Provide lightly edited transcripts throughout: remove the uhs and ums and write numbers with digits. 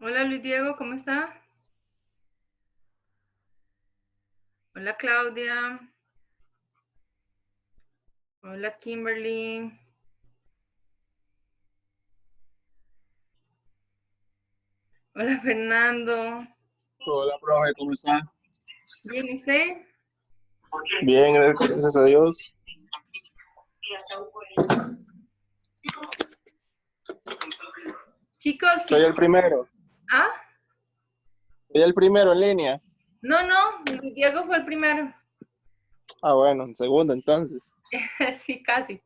Hola Luis Diego, ¿cómo está? Hola Claudia. Hola Kimberly. Hola Fernando. Hola, profe, ¿cómo está? Bien, ¿y usted? Bien, gracias a Dios. Chicos, Soy sí. el primero. ¿Ah? Soy el primero en línea. No, Luis Diego fue el primero. Ah, bueno, en segundo entonces. Sí, casi.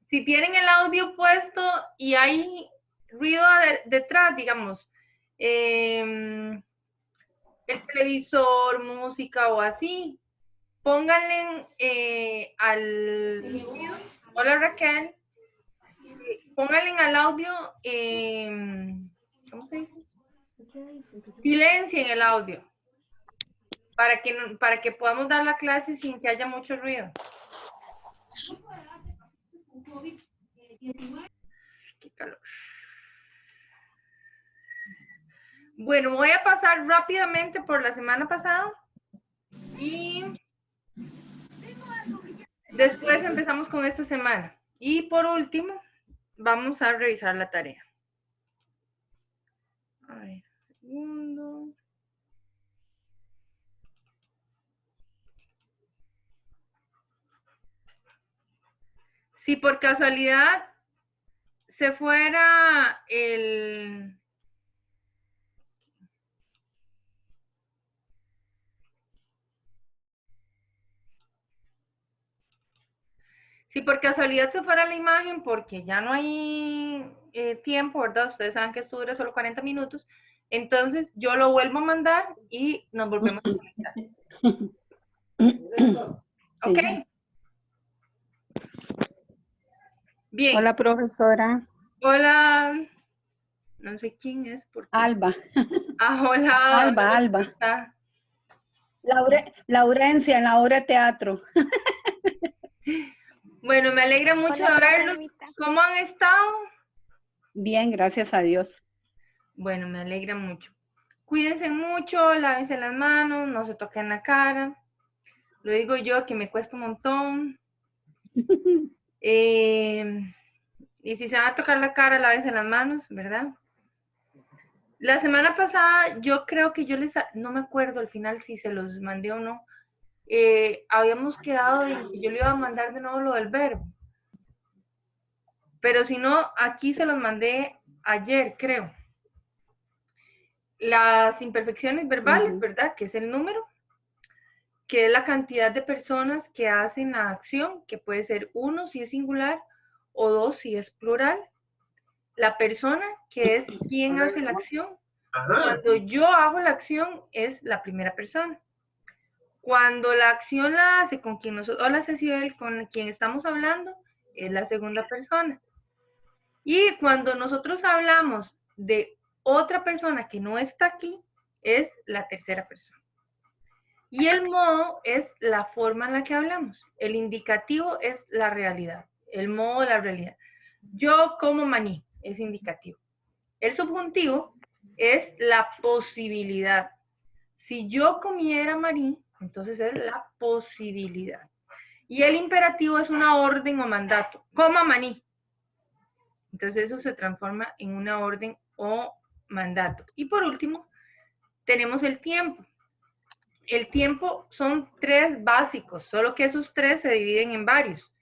Si tienen el audio puesto y hay ruido detrás, digamos, el televisor, música o así, pónganle al... Hola Raquel. Pónganle al audio, ¿cómo se dice? Silencien el audio para que podamos dar la clase sin que haya mucho ruido. Qué calor. Bueno, voy a pasar rápidamente por la semana pasada y después empezamos con esta semana. Y por último, vamos a revisar la tarea. A ver, un segundo. Si por casualidad se fuera el... Si por casualidad se fuera la imagen, porque ya no hay tiempo, ¿verdad? Ustedes saben que esto dura solo 40 minutos. Entonces yo lo vuelvo a mandar y nos volvemos a conectar. ¿Ok? Sí. Bien. Hola, profesora. Hola. No sé quién es porque... Alba. Hola. Alba, Alba. Está. Laurencia en la obra de teatro. Bueno, me alegra mucho Hola, profe verlos. Anita. ¿Cómo han estado? Bien, gracias a Dios. Bueno, me alegra mucho. Cuídense mucho, lávense las manos, no se toquen la cara. Lo digo yo que me cuesta un montón. Y si se van a tocar la cara, lávense las manos, ¿verdad? La semana pasada yo creo que no me acuerdo al final si se los mandé o no. Habíamos quedado en que yo le iba a mandar de nuevo lo del verbo. Pero si no, aquí se los mandé ayer, creo. Las imperfecciones verbales, ¿verdad? Que es el número, que es la cantidad de personas que hacen la acción, que puede ser 1 si es singular o 2 si es plural. La persona, que es quien hace la acción. Cuando yo hago la acción, es la primera persona. Cuando la acción la hace con quien nosotros, hola Cecil, con quien estamos hablando, es la segunda persona. Y cuando nosotros hablamos de otra persona que no está aquí, es la tercera persona. Y el modo es la forma en la que hablamos. El indicativo es la realidad, el modo de la realidad. Yo como maní es indicativo. El subjuntivo es la posibilidad. Si yo comiera maní, entonces es la posibilidad. Y el imperativo es una orden o mandato. Coma maní. Entonces eso se transforma en una orden o mandato. Y por último, tenemos el tiempo. El tiempo son 3 básicos, solo que esos 3 se dividen en varios.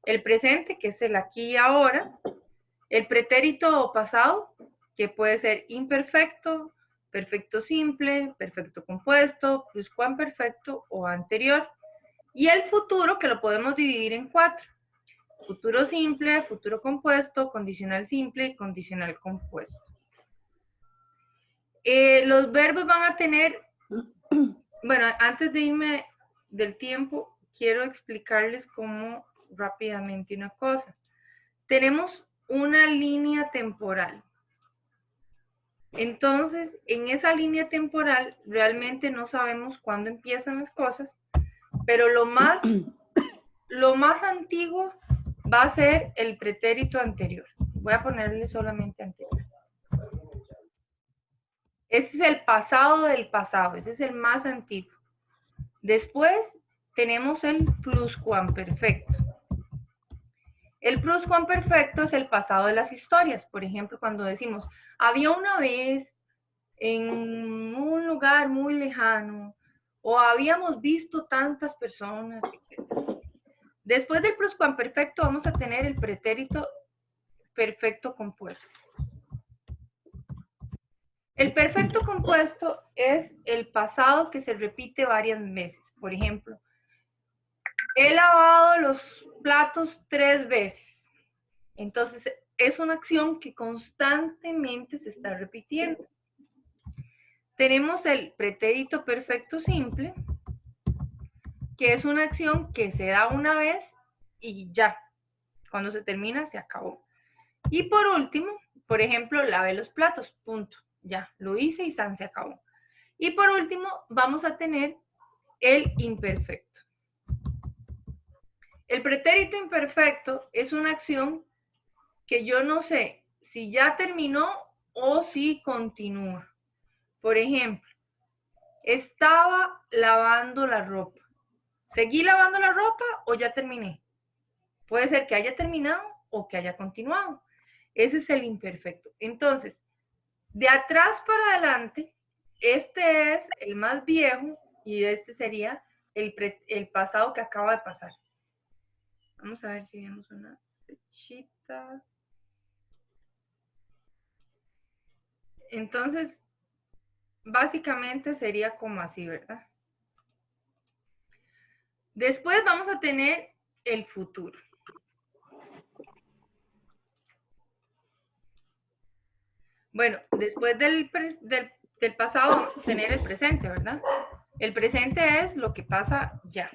El presente, que es el aquí y ahora. El pretérito o pasado, que puede ser imperfecto, perfecto simple, perfecto compuesto, pluscuamperfecto o anterior. Y el futuro, que lo podemos dividir en 4. Futuro simple, futuro compuesto, condicional simple y condicional compuesto. Los verbos van a tener, bueno, antes de irme del tiempo, quiero explicarles cómo rápidamente una cosa. Tenemos una línea temporal. Entonces, en esa línea temporal realmente no sabemos cuándo empiezan las cosas, pero lo más antiguo va a ser el pretérito anterior. Voy a ponerle solamente anterior. Ese es el pasado del pasado, ese es el más antiguo. Después tenemos el pluscuamperfecto. El pluscuamperfecto es el pasado de las historias. Por ejemplo, cuando decimos, había una vez en un lugar muy lejano, o habíamos visto tantas personas, etc. Después del pluscuamperfecto vamos a tener el pretérito perfecto compuesto. El perfecto compuesto es el pasado que se repite varias veces. Por ejemplo, he lavado los platos 3 veces. Entonces, es una acción que constantemente se está repitiendo. Tenemos el pretérito perfecto simple, que es una acción que se da una vez y ya. Cuando se termina, se acabó. Y por último, por ejemplo, lavé los platos, punto. Ya, lo hice y se acabó. Y por último, vamos a tener el imperfecto. El pretérito imperfecto es una acción que yo no sé si ya terminó o si continúa. Por ejemplo, estaba lavando la ropa. ¿Seguí lavando la ropa o ya terminé? Puede ser que haya terminado o que haya continuado. Ese es el imperfecto. Entonces, de atrás para adelante, este es el más viejo y este sería el pasado que acaba de pasar. Vamos a ver si vemos una flechita. Entonces, básicamente sería como así, ¿verdad? Después vamos a tener el futuro. Bueno, después del pasado vamos a tener el presente, ¿verdad? El presente es lo que pasa ya.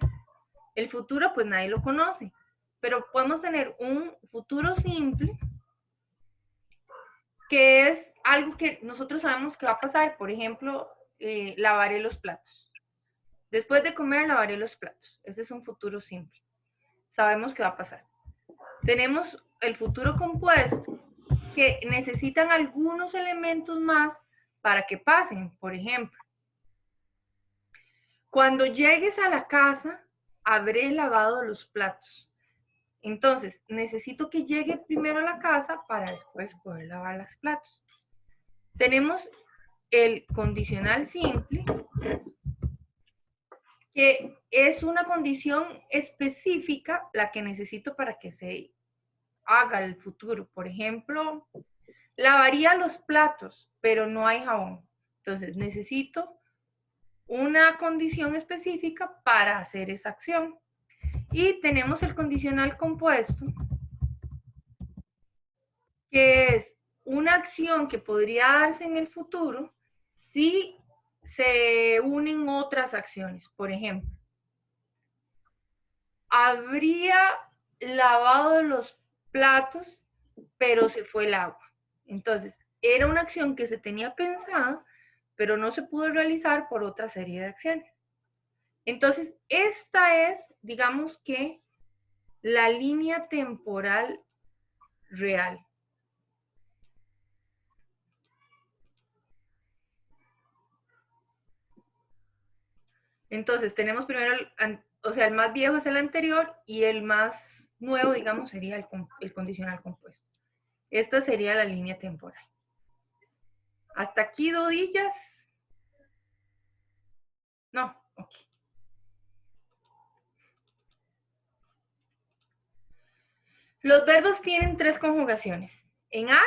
El futuro, pues nadie lo conoce. Pero podemos tener un futuro simple, que es algo que nosotros sabemos que va a pasar. Por ejemplo, lavaré los platos. Después de comer, lavaré los platos. Ese es un futuro simple. Sabemos que va a pasar. Tenemos el futuro compuesto, que necesitan algunos elementos más para que pasen. Por ejemplo, cuando llegues a la casa, habré lavado los platos. Entonces, necesito que llegue primero a la casa para después poder lavar los platos. Tenemos el condicional simple, que es una condición específica la que necesito para que se haga el futuro. Por ejemplo, lavaría los platos, pero no hay jabón. Entonces, necesito una condición específica para hacer esa acción. Y tenemos el condicional compuesto, que es una acción que podría darse en el futuro si se unen otras acciones. Por ejemplo, habría lavado los platos, pero se fue el agua. Entonces, era una acción que se tenía pensada, pero no se pudo realizar por otra serie de acciones. Entonces, esta es, digamos que, la línea temporal real. Entonces, tenemos primero, el más viejo es el anterior y el más nuevo, digamos, sería el condicional compuesto. Esta sería la línea temporal. Hasta aquí, dudillas. No, ok. Los verbos tienen 3 conjugaciones. En ar,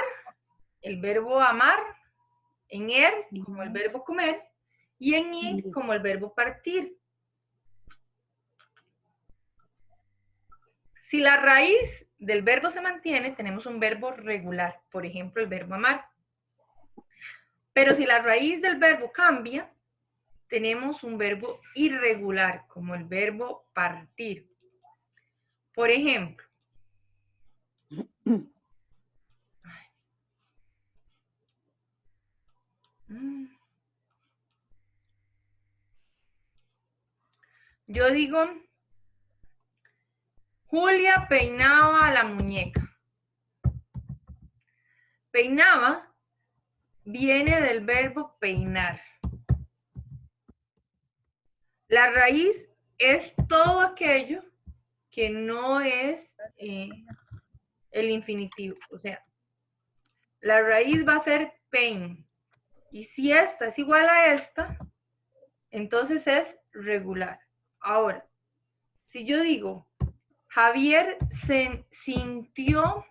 el verbo amar, en er, como el verbo comer, y en ir, como el verbo partir. Si la raíz del verbo se mantiene, tenemos un verbo regular, por ejemplo, el verbo amar. Pero si la raíz del verbo cambia, tenemos un verbo irregular, como el verbo partir. Por ejemplo, yo digo, Julia peinaba a la muñeca. Peinaba viene del verbo peinar. La raíz es todo aquello que no es el infinitivo. O sea, la raíz va a ser pein. Y si esta es igual a esta, entonces es regular. Ahora, si yo digo, Javier se sintió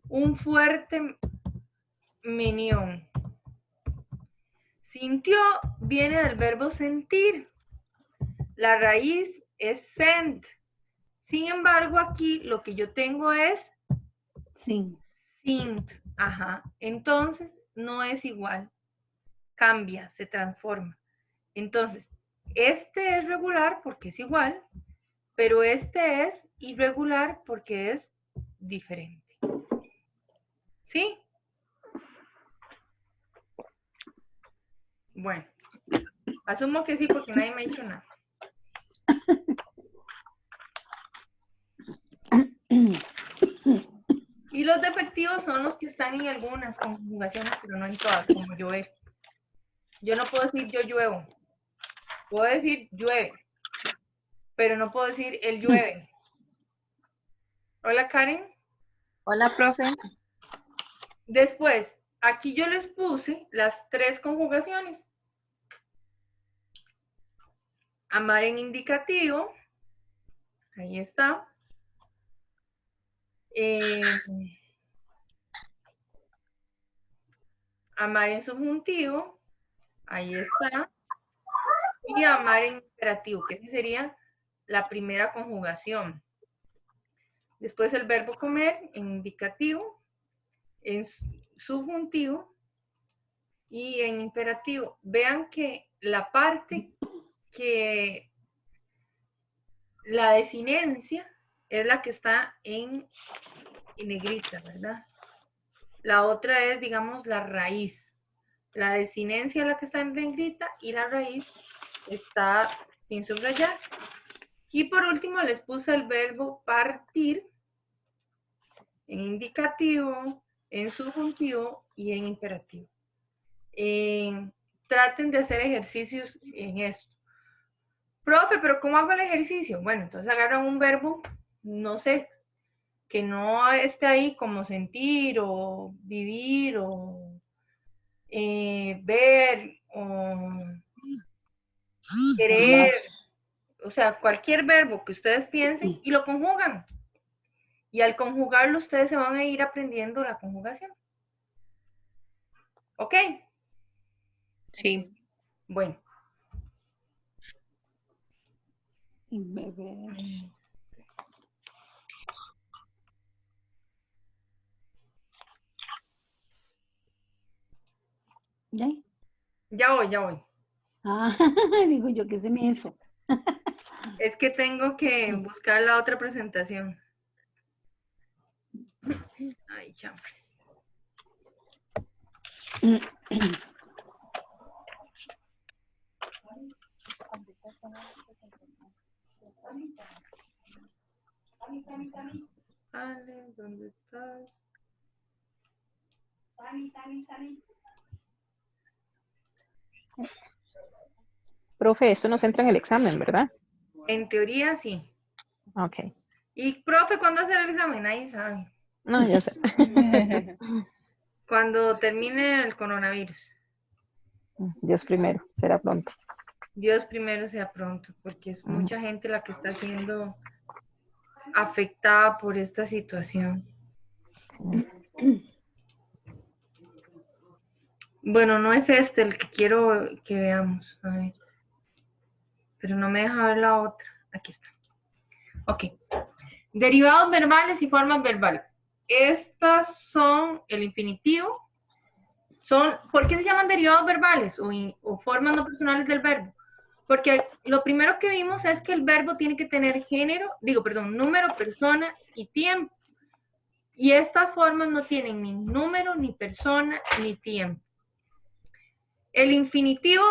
un fuerte menión. Sintió viene del verbo sentir. La raíz es sent. Sin embargo, aquí lo que yo tengo es Sí. sint. Ajá. Entonces, no es igual. Cambia, se transforma. Entonces, este es regular porque es igual, pero este es irregular porque es diferente. ¿Sí? Bueno, asumo que sí porque nadie me ha dicho nada. Y los defectivos son los que están en algunas conjugaciones, pero no en todas, como llover. Yo no puedo decir yo lluevo. Puedo decir llueve, pero no puedo decir él llueve. Hola, Karen. Hola, profe. Después, aquí yo les puse las 3 conjugaciones. Amar en indicativo. Ahí está. Amar en subjuntivo. Ahí está. Y amar en imperativo, que esa sería la primera conjugación. Después el verbo comer en indicativo, en subjuntivo y en imperativo. Vean que la parte que la desinencia es la que está en negrita, ¿verdad? La otra es, digamos, la raíz. La desinencia es la que está en negrita y la raíz está sin subrayar. Y por último les puse el verbo partir en indicativo, en subjuntivo y en imperativo. Traten de hacer ejercicios en esto. Profe, ¿pero cómo hago el ejercicio? Bueno, entonces agarran un verbo, no sé, que no esté ahí como sentir o vivir o ver o querer, o sea, cualquier verbo que ustedes piensen y lo conjugan. Y al conjugarlo ustedes se van a ir aprendiendo la conjugación. ¿Ok? Sí. Bueno. Beber. ¿Ya? Ya voy. Ah, digo yo, ¿qué se me hizo? Es que tengo que buscar la otra presentación. Ay, chambres. Ale, ¿dónde estás? Profe, eso nos entra en el examen, ¿verdad? En teoría, sí. Ok. Y, profe, ¿cuándo hacer el examen? Nadie sabe. No, ya sé. Cuando termine el coronavirus. Dios primero, será pronto. Dios primero sea pronto, porque es mucha gente la que está siendo afectada por esta situación. Bueno, no es este el que quiero que veamos. A ver. Pero no me deja ver la otra. Aquí está. Ok. Derivados verbales y formas verbales. Estas son el infinitivo. ¿Por qué se llaman derivados verbales o formas no personales del verbo? Porque lo primero que vimos es que el verbo tiene que tener número, persona y tiempo. Y estas formas no tienen ni número, ni persona, ni tiempo. El infinitivo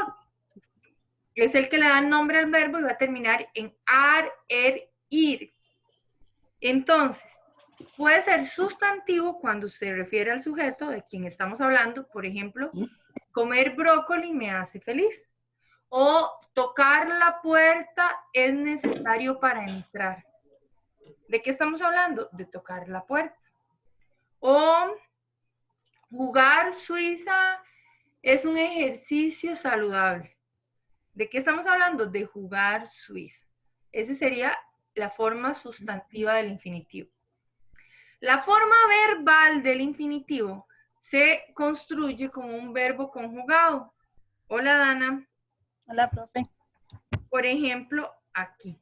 es el que le da nombre al verbo y va a terminar en ar, er, ir. Entonces, Puede ser sustantivo cuando se refiere al sujeto de quien estamos hablando. Por ejemplo, comer brócoli me hace feliz. O tocar la puerta es necesario para entrar. ¿De qué estamos hablando? De tocar la puerta. O jugar Suiza es un ejercicio saludable. ¿De qué estamos hablando? De jugar Suiza. Esa sería la forma sustantiva del infinitivo. La forma verbal del infinitivo se construye como un verbo conjugado. Hola, Dana. Hola, profe. Por ejemplo, aquí.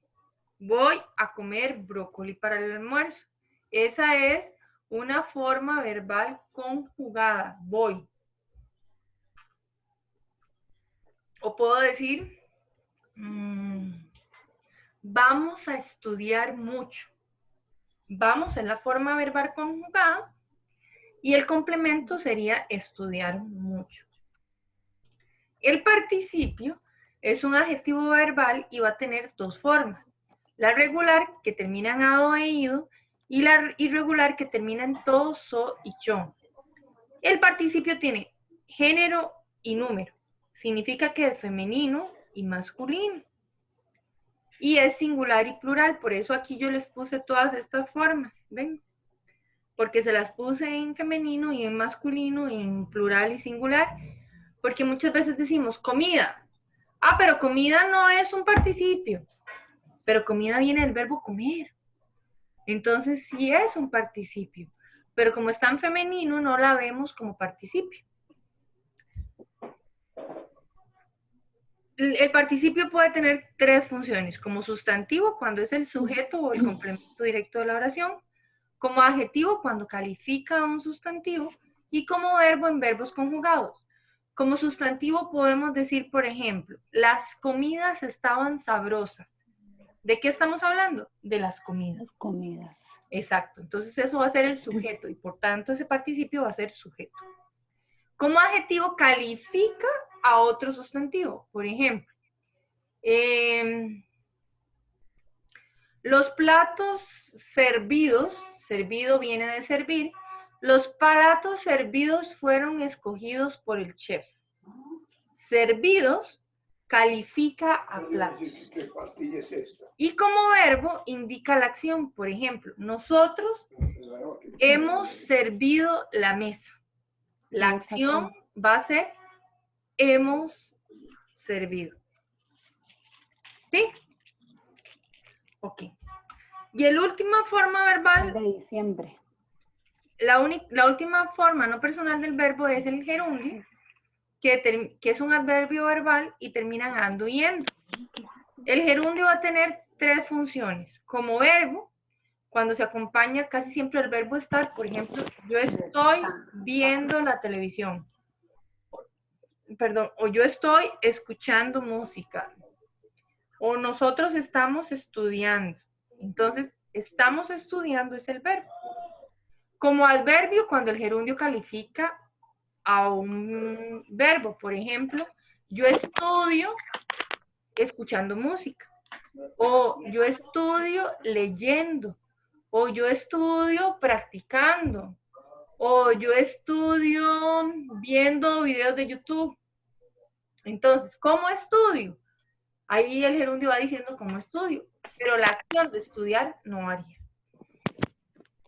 Voy a comer brócoli para el almuerzo. Esa es una forma verbal conjugada. Voy. O puedo decir, vamos a estudiar mucho. Vamos es la forma verbal conjugada y el complemento sería estudiar mucho. El participio es un adjetivo verbal y va a tener dos formas. La regular, que termina en ado e ido, y la irregular, que termina en to, so y cho. El participio tiene género y número. Significa que es femenino y masculino. Y es singular y plural, por eso aquí yo les puse todas estas formas, ¿ven? Porque se las puse en femenino y en masculino, y en plural y singular, porque muchas veces decimos comida. Ah, pero comida no es un participio, pero comida viene del verbo comer. Entonces sí es un participio, pero como está en femenino no la vemos como participio. El participio puede tener tres funciones: como sustantivo cuando es el sujeto o el complemento directo de la oración, como adjetivo cuando califica a un sustantivo, y como verbo en verbos conjugados. Como sustantivo podemos decir, por ejemplo, las comidas estaban sabrosas. ¿De qué estamos hablando? De las comidas. Las comidas. Exacto. Entonces eso va a ser el sujeto y por tanto ese participio va a ser sujeto. Como adjetivo califica a otro sustantivo. Por ejemplo, los platos servidos, servido viene de servir, los platos servidos fueron escogidos por el chef. Servidos califica a platos. ¿Qué pastilla es esta? Y como verbo indica la acción. Por ejemplo, nosotros hemos servido la mesa. La acción va a ser hemos servido. ¿Sí? Ok. Y la última forma verbal, De diciembre. la última forma no personal del verbo es el gerundio, que es un adverbio verbal y termina en ando y yendo. El gerundio va a tener tres funciones. Como verbo, cuando se acompaña casi siempre el verbo estar, por ejemplo, yo estoy viendo la televisión. Perdón, o yo estoy escuchando música. O nosotros estamos estudiando. Entonces, estamos estudiando es el verbo. Como adverbio, cuando el gerundio califica a un verbo, por ejemplo, yo estudio escuchando música, o yo estudio leyendo, o yo estudio practicando, o yo estudio viendo videos de YouTube. Entonces, ¿cómo estudio? Ahí el gerundio va diciendo cómo estudio, pero la acción de estudiar no haría.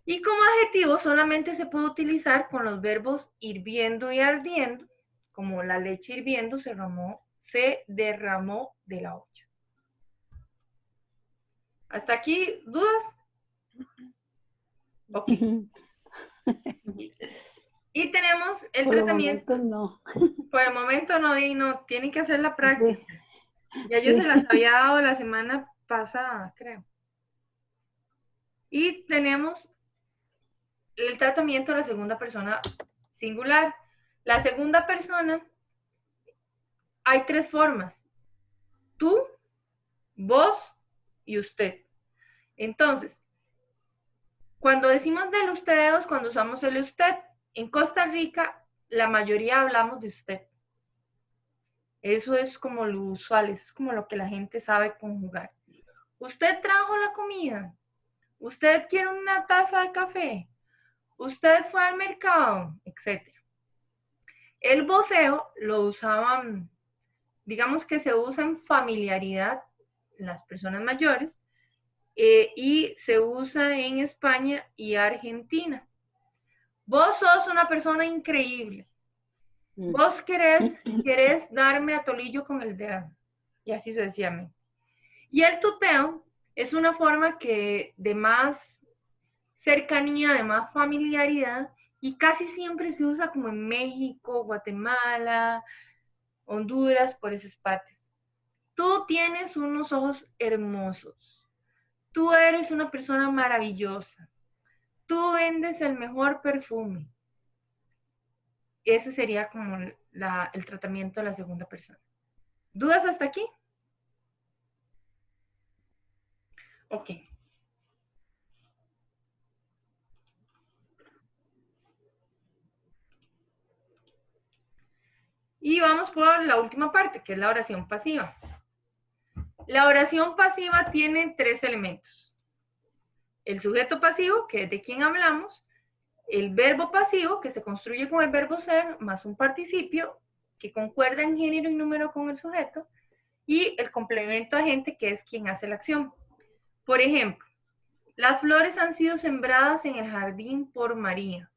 Y como adjetivo solamente se puede utilizar con los verbos hirviendo y ardiendo, como la leche hirviendo se derramó de la olla. ¿Hasta aquí dudas? Ok. Y tenemos el Por el tratamiento. momento no. Por el momento no, y no, tienen que hacer la práctica. Sí. Ya yo se las había dado la semana pasada, creo. Y tenemos el tratamiento de la segunda persona singular. La segunda persona, hay tres formas: tú, vos y usted. Entonces, cuando decimos del ustedes, cuando usamos el usted, en Costa Rica la mayoría hablamos de usted. Eso es como lo usual, eso es como lo que la gente sabe conjugar. ¿Usted trajo la comida? ¿Usted quiere una taza de café? ¿Usted fue al mercado? Etcétera. El voceo lo usaban, digamos que se usa en familiaridad las personas mayores y se usa en España y Argentina. Vos sos una persona increíble. Vos querés darme a tolillo con el dedo. Y así sucesivamente. Y el tuteo es una forma que de más cercanía, de más familiaridad, y casi siempre se usa como en México, Guatemala, Honduras, por esas partes. Tú tienes unos ojos hermosos. Tú eres una persona maravillosa. Tú vendes el mejor perfume. Ese sería como el tratamiento de la segunda persona. ¿Dudas hasta aquí? Ok. Y vamos por la última parte, que es la oración pasiva. La oración pasiva tiene 3 elementos. El sujeto pasivo, que es de quien hablamos, el verbo pasivo, que se construye con el verbo ser, más un participio, que concuerda en género y número con el sujeto, y el complemento agente, que es quien hace la acción. Por ejemplo, las flores han sido sembradas en el jardín por María.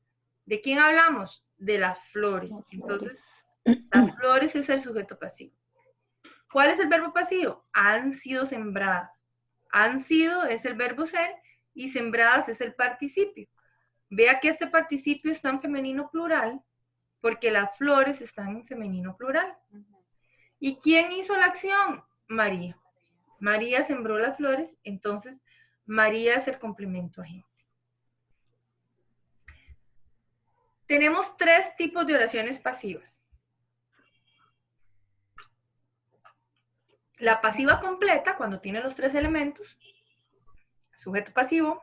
¿De quién hablamos? De las flores. Entonces, las flores es el sujeto pasivo. ¿Cuál es el verbo pasivo? Han sido sembradas. Han sido es el verbo ser y sembradas es el participio. Vea que este participio está en femenino plural porque las flores están en femenino plural. ¿Y quién hizo la acción? María. María sembró las flores, entonces María es el complemento agente. Tenemos 3 tipos de oraciones pasivas. La pasiva completa, cuando tiene los 3 elementos, sujeto pasivo,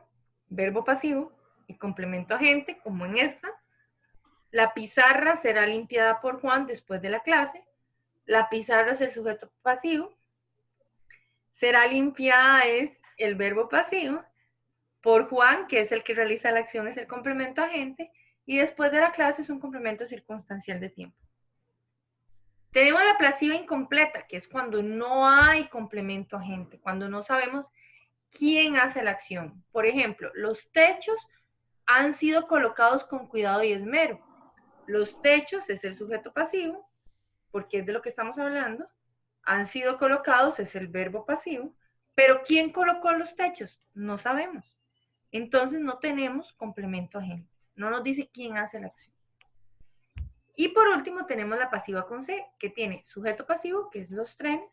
verbo pasivo y complemento agente, como en esta. La pizarra será limpiada por Juan después de la clase. La pizarra es el sujeto pasivo. Será limpiada es el verbo pasivo. Por Juan, que es el que realiza la acción, es el complemento agente. Y después de la clase es un complemento circunstancial de tiempo. Tenemos la pasiva incompleta, que es cuando no hay complemento agente, cuando no sabemos quién hace la acción. Por ejemplo, los techos han sido colocados con cuidado y esmero. Los techos es el sujeto pasivo, porque es de lo que estamos hablando. Han sido colocados es el verbo pasivo, pero ¿quién colocó los techos? No sabemos. Entonces no tenemos complemento agente. No nos dice quién hace la acción. Y por último tenemos la pasiva con C, que tiene sujeto pasivo, que es los trenes,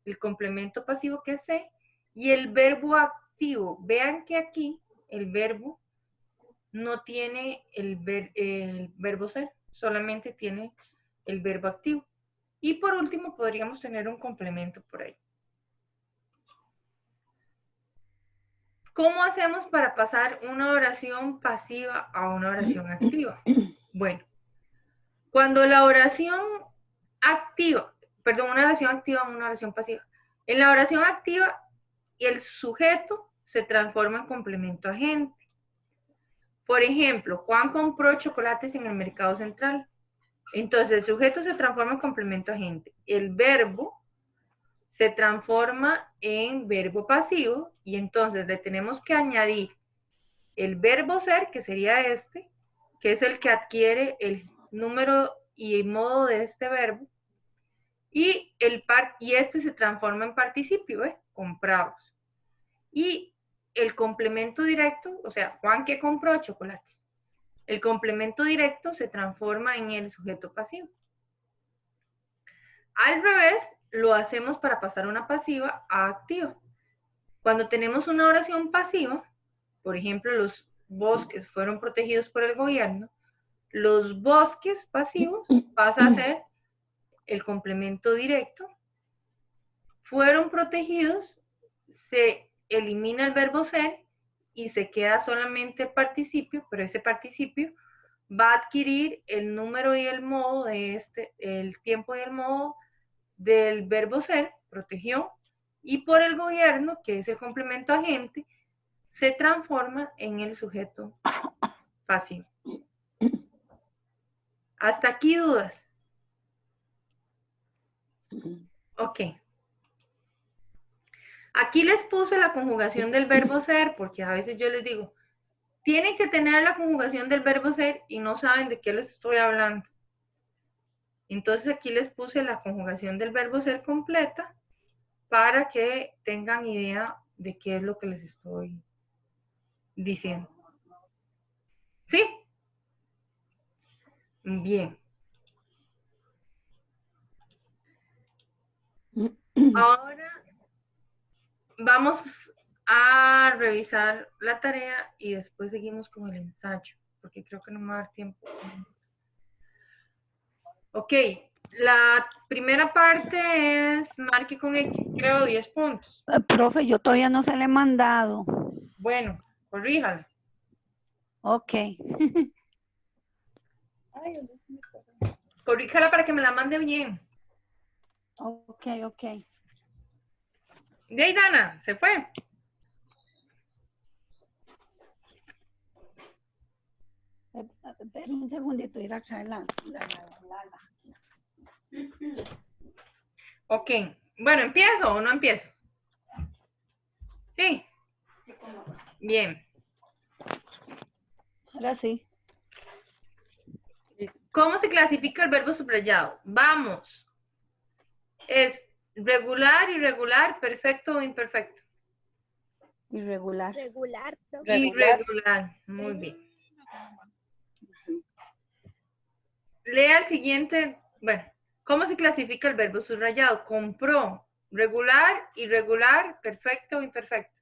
el complemento pasivo, que es C, y el verbo activo. Vean que aquí el verbo no tiene el verbo ser, solamente tiene el verbo activo. Y por último podríamos tener un complemento por ahí. ¿Cómo hacemos para pasar una oración pasiva a una oración activa? Bueno, cuando la oración activa, perdón, una oración activa a una oración pasiva. En la oración activa, el sujeto se transforma en complemento agente. Por ejemplo, Juan compró chocolates en el mercado central. Entonces, el sujeto se transforma en complemento agente. El verbo se transforma en verbo pasivo y entonces le tenemos que añadir el verbo ser, que sería este, que es el que adquiere el número y el modo de este verbo, y este se transforma en participio, comprados. Y el complemento directo, o sea, Juan que compró chocolates. El complemento directo se transforma en el sujeto pasivo. Al revés, lo hacemos para pasar una pasiva a activa. Cuando tenemos una oración pasiva, por ejemplo, los bosques fueron protegidos por el gobierno, los bosques pasivos pasa a ser el complemento directo. Fueron protegidos, se elimina el verbo ser y se queda solamente el participio, pero ese participio va a adquirir el número y el modo de el tiempo y el modo del verbo ser, protegió, y por el gobierno, que es el complemento agente, se transforma en el sujeto pasivo. ¿Hasta aquí dudas? Ok. Aquí les puse la conjugación del verbo ser, porque a veces yo les digo, tienen que tener la conjugación del verbo ser y no saben de qué les estoy hablando. Entonces aquí les puse la conjugación del verbo ser completa para que tengan idea de qué es lo que les estoy diciendo. ¿Sí? Bien. Ahora vamos a revisar la tarea y después seguimos con el ensayo, porque creo que no me va a dar tiempo. Ok, la primera parte es marque con X, creo 10 puntos. Profe, yo todavía no se le he mandado. Bueno, corríjala. Ok. Corríjala para que me la mande bien. Ok, ok. De ahí, Dana, se fue. Espera un segundito, ir a traer la. Ok, bueno, ¿empiezo o no empiezo? Sí. Bien. Ahora sí. ¿Cómo se clasifica el verbo subrayado? Vamos. Es regular, irregular, perfecto o imperfecto. Irregular. Regular, profe. Irregular. Muy bien. Lea el siguiente. Bueno, ¿cómo se clasifica el verbo subrayado? Compró. Regular, irregular, perfecto o imperfecto.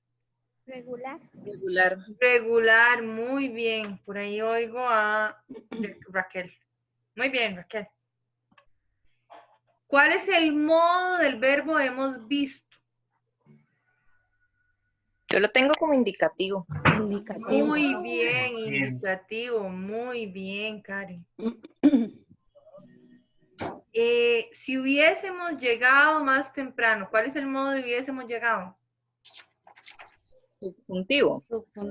Regular. Regular. Regular, muy bien. Por ahí oigo a Raquel. Muy bien, Raquel. ¿Cuál es el modo del verbo hemos visto? Yo lo tengo como indicativo. Indicativo. Muy bien, indicativo. Muy bien, Karen. Si hubiésemos llegado más temprano, ¿cuál es el modo de hubiésemos llegado? Subjuntivo.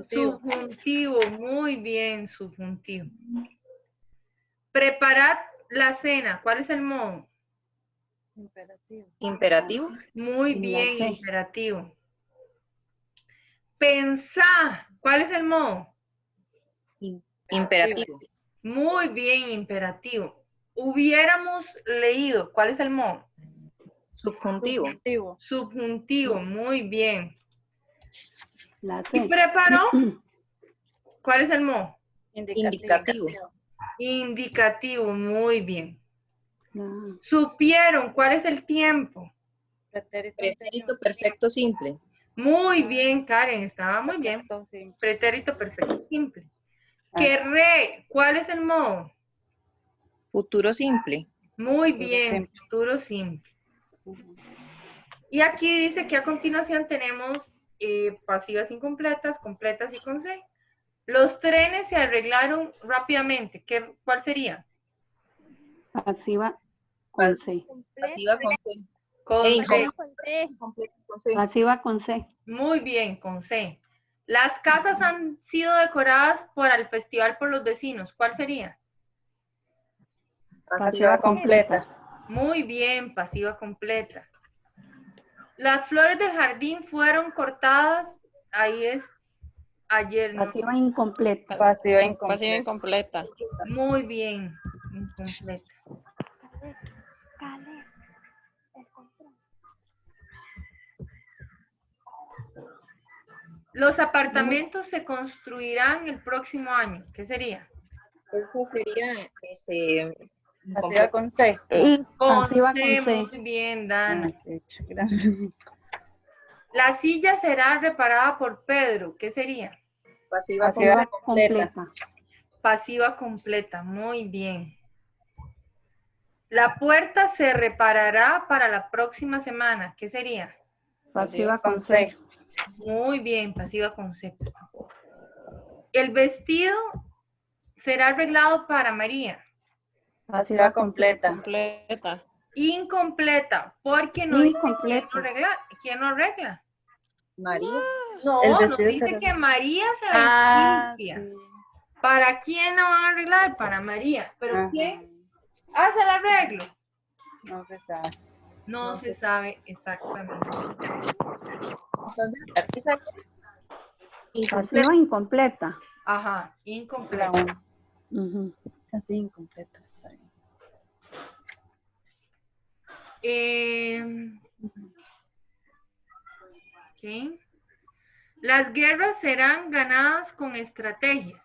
Subjuntivo, muy bien, subjuntivo. Preparad la cena, ¿cuál es el modo? Imperativo. Muy La bien, C. imperativo. Pensá, ¿cuál es el modo? Imperativo. Muy bien, imperativo. Hubiéramos leído, ¿cuál es el modo? Subjuntivo. Subjuntivo, muy bien. La ¿Y C. preparó? ¿Cuál es el modo? Indicativo. Indicativo, muy bien. La- Supieron, ¿cuál es el tiempo? Pretérito perfecto simple. Muy bien, Karen, estaba muy bien. Pretérito perfecto simple. Querré, ¿cuál es el modo? Futuro simple. Muy bien, futuro simple. Y aquí dice que a continuación tenemos pasivas incompletas, completas y con C. Los trenes se arreglaron rápidamente. ¿Cuál sería? Pasiva con C. Pasiva con C. Con E C. incompleta con C. Pasiva con C. Muy bien, con C. Las casas han sido decoradas para el festival por los vecinos. ¿Cuál sería? Pasiva completa. Muy bien, pasiva completa. Las flores del jardín fueron cortadas. Ahí es ayer. ¿No? Pasiva incompleta. Pasiva incompleta. Muy bien, incompleta. Los apartamentos se construirán el próximo año. ¿Qué sería? Eso sería Pasiva con C. Pasiva con C, C. muy bien, Dana. Gracias. La silla será reparada por Pedro. ¿Qué sería? pasiva Pasiva completa. completa. Pasiva completa, muy bien. La puerta se reparará para la próxima semana. ¿Qué sería? Pasiva con C. Muy bien, pasiva con C. El vestido será arreglado para María. Pasiva completa. Completa. Incompleta, porque no dice Incompleta. quién lo arregla. María. No, El nos vestido dice será- que María se Ah, beneficia. sí. ¿Para quién la van a arreglar? Para María. ¿Pero Ajá. quién hace el arreglo? No se sabe. No se sabe exactamente. Entonces, esa es incompleta. Pasiva incompleta. Ajá, La incompleta. una. Ujú. Casi incompleta. Está bien. Ok. Las guerras serán ganadas con estrategias.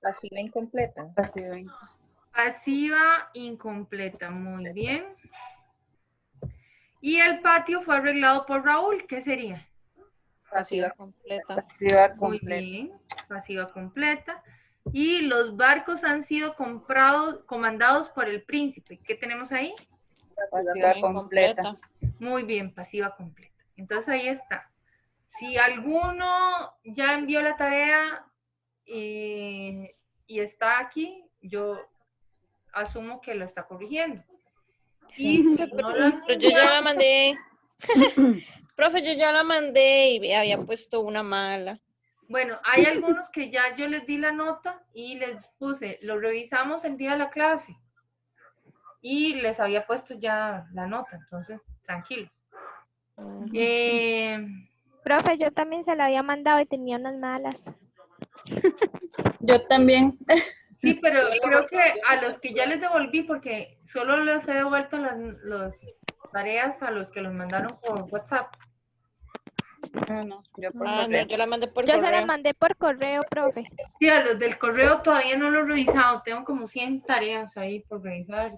Pasiva incompleta. Pasiva incompleta. Pasiva incompleta, muy bien. Y el patio fue arreglado por Raúl, ¿qué sería? Pasiva completa. Pasiva Muy completa. bien, pasiva completa. Y los barcos han sido comandados por el príncipe. ¿Qué tenemos ahí? Pasiva completa. Muy bien, pasiva completa. Entonces ahí está. Si alguno ya envió la tarea y está aquí, yo asumo que lo está corrigiendo. Y si no lo han Pero yo ya la enviado, mandé. Profe, yo ya la mandé y había puesto una mala. bueno, hay algunos que ya yo les di la nota y les puse, lo revisamos el día de la clase y les había puesto ya la nota, entonces tranquilo. Profe, yo también se la había mandado y tenía unas malas. Yo también. Sí, pero creo que a los que ya les devolví, porque solo les he devuelto las tareas a los que los mandaron por WhatsApp. No, yo por Ah, no, correo. yo la mandé por Yo se las correo. mandé por correo, profe. Sí, a los del correo todavía no lo he revisado, tengo como 100 tareas ahí por revisar.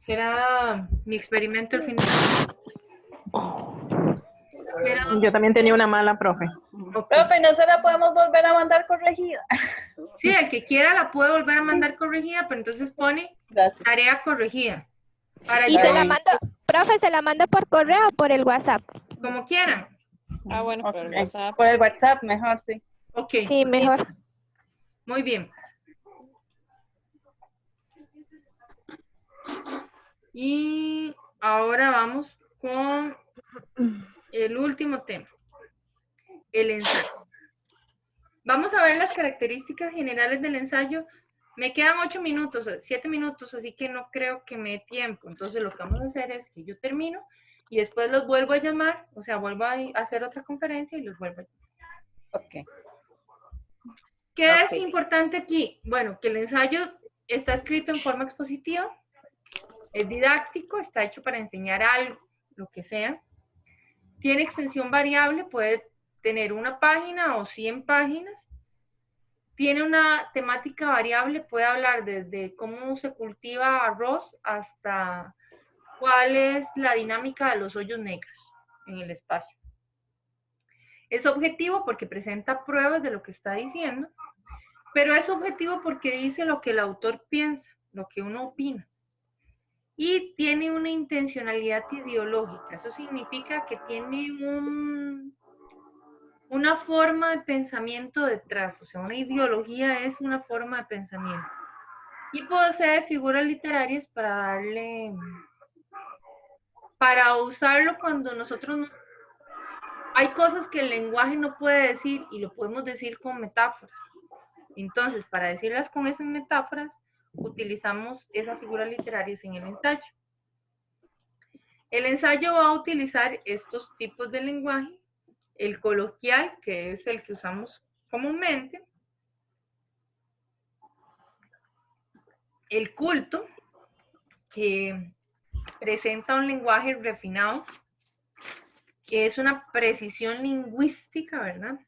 Será mi experimento el fin de semana. Pero, Yo también tenía una mala, profe. ok. Profe, no se la podemos volver a mandar corregida. Sí, el que quiera la puede volver a mandar corregida, pero entonces pone Gracias. tarea corregida. Para Y yo, se la mando, profe, se la mando por correo o por el WhatsApp. como quieran. Ah, bueno, por el Ok. WhatsApp. Por el WhatsApp, mejor, sí. Ok, Sí, mejor. muy bien. Y ahora vamos con el último tema, el ensayo. Vamos a ver las características generales del ensayo. Me quedan 8 minutos, 7 minutos, así que no creo que me dé tiempo. Entonces lo que vamos a hacer es que yo termino y después los vuelvo a llamar, o sea, vuelvo a hacer otra conferencia y los vuelvo a llamar. Ok. ¿Qué Ok. es importante aquí? Bueno, que el ensayo está escrito en forma expositiva, es didáctico, está hecho para enseñar algo, lo que sea. Tiene extensión variable, puede tener una página o 100 páginas. Tiene una temática variable, puede hablar desde cómo se cultiva arroz hasta cuál es la dinámica de los hoyos negros en el espacio. Es objetivo porque presenta pruebas de lo que está diciendo, pero es objetivo porque dice lo que el autor piensa, lo que uno opina. Y tiene una intencionalidad ideológica. Eso significa que tiene una forma de pensamiento detrás. O sea, una ideología es una forma de pensamiento. Y posee figuras literarias para usarlo cuando nosotros no, hay cosas que el lenguaje no puede decir y lo podemos decir con metáforas. Entonces, para decirlas con esas metáforas, utilizamos esas figuras literarias en el ensayo. El ensayo va a utilizar estos tipos de lenguaje, el coloquial, que es el que usamos comúnmente, el culto, que presenta un lenguaje refinado, que es una precisión lingüística, ¿verdad?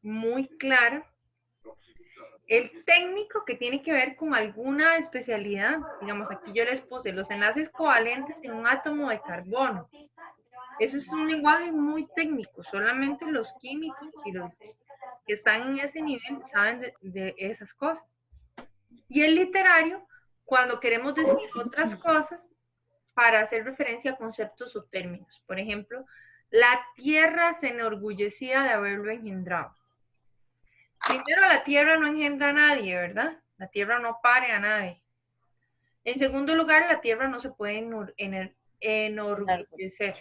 Muy clara. El técnico, que tiene que ver con alguna especialidad, digamos, aquí yo les puse los enlaces covalentes en un átomo de carbono. Eso es un lenguaje muy técnico, solamente los químicos y los que están en ese nivel saben de esas cosas. Y el literario, cuando queremos decir otras cosas para hacer referencia a conceptos o términos. Por ejemplo, la tierra se enorgullecía de haberlo engendrado. Primero, la tierra no engendra a nadie, ¿verdad? La tierra no pare a nadie. En segundo lugar, la tierra no se puede enorgullecer.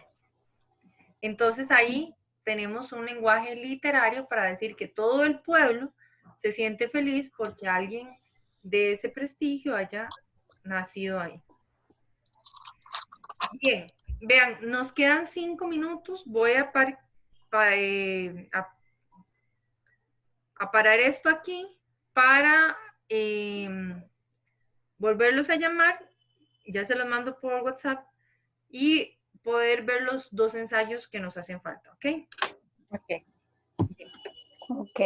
Entonces ahí tenemos un lenguaje literario para decir que todo el pueblo se siente feliz porque alguien de ese prestigio haya nacido ahí. Bien, vean, nos quedan 5 minutos. Voy a parar esto aquí para volverlos a llamar. Ya se los mando por WhatsApp y poder ver los 2 ensayos que nos hacen falta, ¿ok? Ok. Ok.